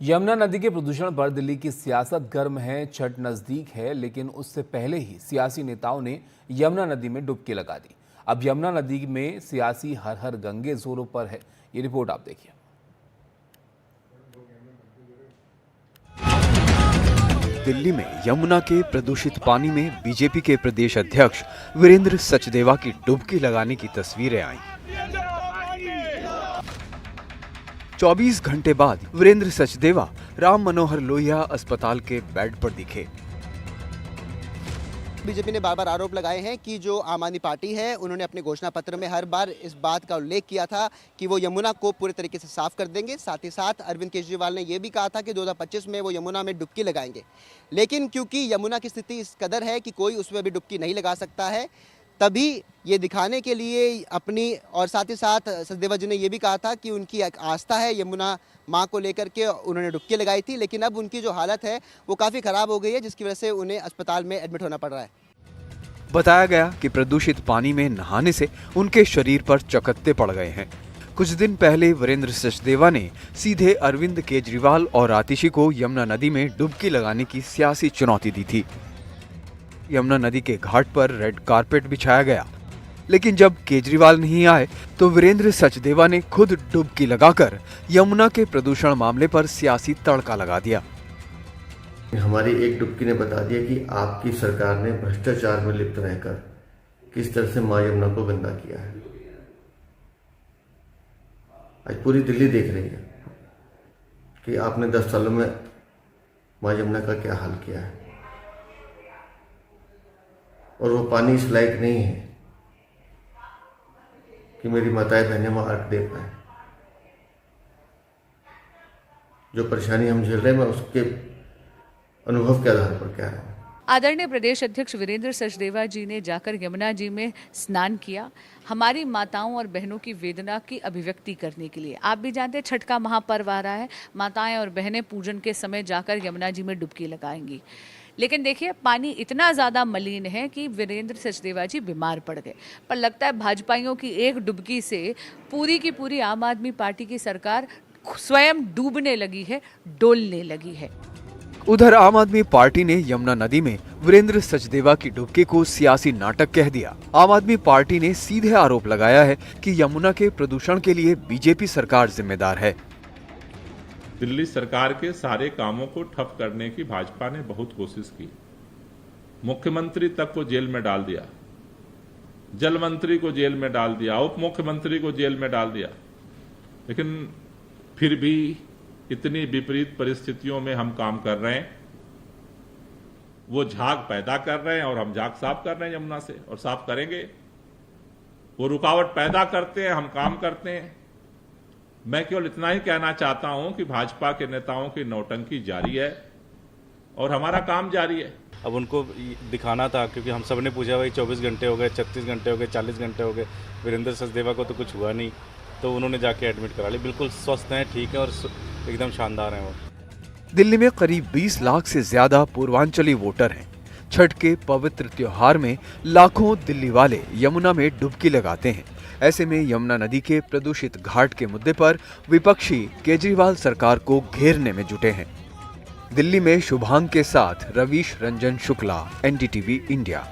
यमुना नदी के प्रदूषण पर दिल्ली की सियासत गर्म है। छठ नजदीक है, लेकिन उससे पहले ही सियासी नेताओं ने यमुना नदी में डुबकी लगा दी। अब यमुना नदी में सियासी हर हर गंगे जोरों पर है। ये रिपोर्ट आप देखिए। दिल्ली में यमुना के प्रदूषित पानी में बीजेपी के प्रदेश अध्यक्ष वीरेंद्र सचदेवा की डुबकी लगाने की तस्वीरें आईं। 24 घंटे बाद वीरेंद्र सचदेवा राम मनोहर लोहिया अस्पताल के बेड पर दिखे। बीजेपी ने बार बार आरोप लगाए हैं कि जो आम आदमी पार्टी है उन्होंने अपने घोषणा पत्र में हर बार इस बात का उल्लेख किया था कि वो यमुना को पूरे तरीके से साफ कर देंगे। साथ ही साथ अरविंद केजरीवाल ने यह भी कहा था कि 2025 में वो यमुना में डुबकी लगाएंगे। लेकिन क्योंकि यमुना की स्थिति इस कदर है कि कोई उसमें भी डुबकी नहीं लगा सकता है, तभी ये दिखाने के लिए अपनी और साथ ही साथ सचदेवा जी ने यह भी कहा था कि उनकी एक आस्था है यमुना माँ को लेकर के, उन्होंने डुबकी लगाई थी। लेकिन अब उनकी जो हालत है वो काफ़ी ख़राब हो गई है, जिसकी वजह से उन्हें अस्पताल में एडमिट होना पड़ रहा है। बताया गया कि प्रदूषित पानी में नहाने से उनके शरीर पर चकत्ते पड़ गए हैं। कुछ दिन पहले वीरेंद्र सचदेवा ने सीधे अरविंद केजरीवाल और आतिशी को यमुना नदी में डुबकी लगाने की सियासी चुनौती दी थी। यमुना नदी के घाट पर रेड कारपेट बिछाया गया, लेकिन जब केजरीवाल नहीं आए तो वीरेंद्र सचदेवा ने खुद डुबकी लगाकर यमुना के प्रदूषण मामले पर सियासी तड़का लगा दिया। हमारी एक डुबकी ने बता दिया कि आपकी सरकार ने भ्रष्टाचार में लिप्त रहकर किस तरह से मां यमुना को गंदा किया है। आज पूरी दिल्ली देख रही है कि आपने 10 सालों में मां यमुना का क्या हाल किया है, और वो पानी इस लायक नहीं है कि मेरी माताएं बहनें वहां अर्घ दे पाए। जो परेशानी हम झेल रहे हैं, मैं उसके अनुभव के आधार पर कह रहा हूं। आदरणीय प्रदेश अध्यक्ष वीरेंद्र सचदेवा जी ने जाकर यमुना जी में स्नान किया, हमारी माताओं और बहनों की वेदना की अभिव्यक्ति करने के लिए। आप भी जानते हैं छठ का महापर्व आ रहा है, माताएं और बहनें पूजन के समय जाकर यमुना जी में डुबकी लगाएंगी। लेकिन देखिए, पानी इतना ज़्यादा मलिन है कि वीरेंद्र सचदेवा जी बीमार पड़ गए। पर लगता है भाजपाइयों की एक डुबकी से पूरी की पूरी आम आदमी पार्टी की सरकार स्वयं डूबने लगी है, डोलने लगी है। उधर आम आदमी पार्टी ने यमुना नदी में वीरेंद्र सचदेवा की डुबकी को सियासी नाटक कह दिया। आम आदमी पार्टी ने सीधे आरोप लगाया है कि यमुना के प्रदूषण के लिए बीजेपी सरकार जिम्मेदार है। दिल्ली सरकार के सारे कामों को ठप करने की भाजपा ने बहुत कोशिश की। मुख्यमंत्री तक को जेल में डाल दिया, जल मंत्री को जेल में डाल दिया, उप मुख्यमंत्री को जेल में डाल दिया। लेकिन फिर भी इतनी विपरीत परिस्थितियों में हम काम कर रहे हैं। वो झाग पैदा कर रहे हैं और हम झाग साफ कर रहे हैं यमुना से, और साफ करेंगे। वो रुकावट पैदा करते हैं, हम काम करते हैं। मैं केवल इतना ही कहना चाहता हूं कि भाजपा के नेताओं की नौटंकी जारी है और हमारा काम जारी है। अब उनको दिखाना था, क्योंकि हम सब ने पूछा भाई 24 घंटे हो गए, 36 घंटे हो गए, 40 घंटे हो गए, वीरेंद्र सचदेवा को तो कुछ हुआ नहीं, तो उन्होंने जाके एडमिट करा लिया। बिल्कुल स्वस्थ हैं, ठीक है और एकदम शानदार हैं वो। दिल्ली में करीब 20 लाख से ज्यादा पूर्वांचली वोटर हैं। छठ के पवित्र त्योहार में लाखों दिल्ली वाले यमुना में डुबकी लगाते हैं। ऐसे में यमुना नदी के प्रदूषित घाट के मुद्दे पर विपक्षी केजरीवाल सरकार को घेरने में जुटे हैं। दिल्ली में शुभांग के साथ रवीश रंजन शुक्ला, NDTV इंडिया।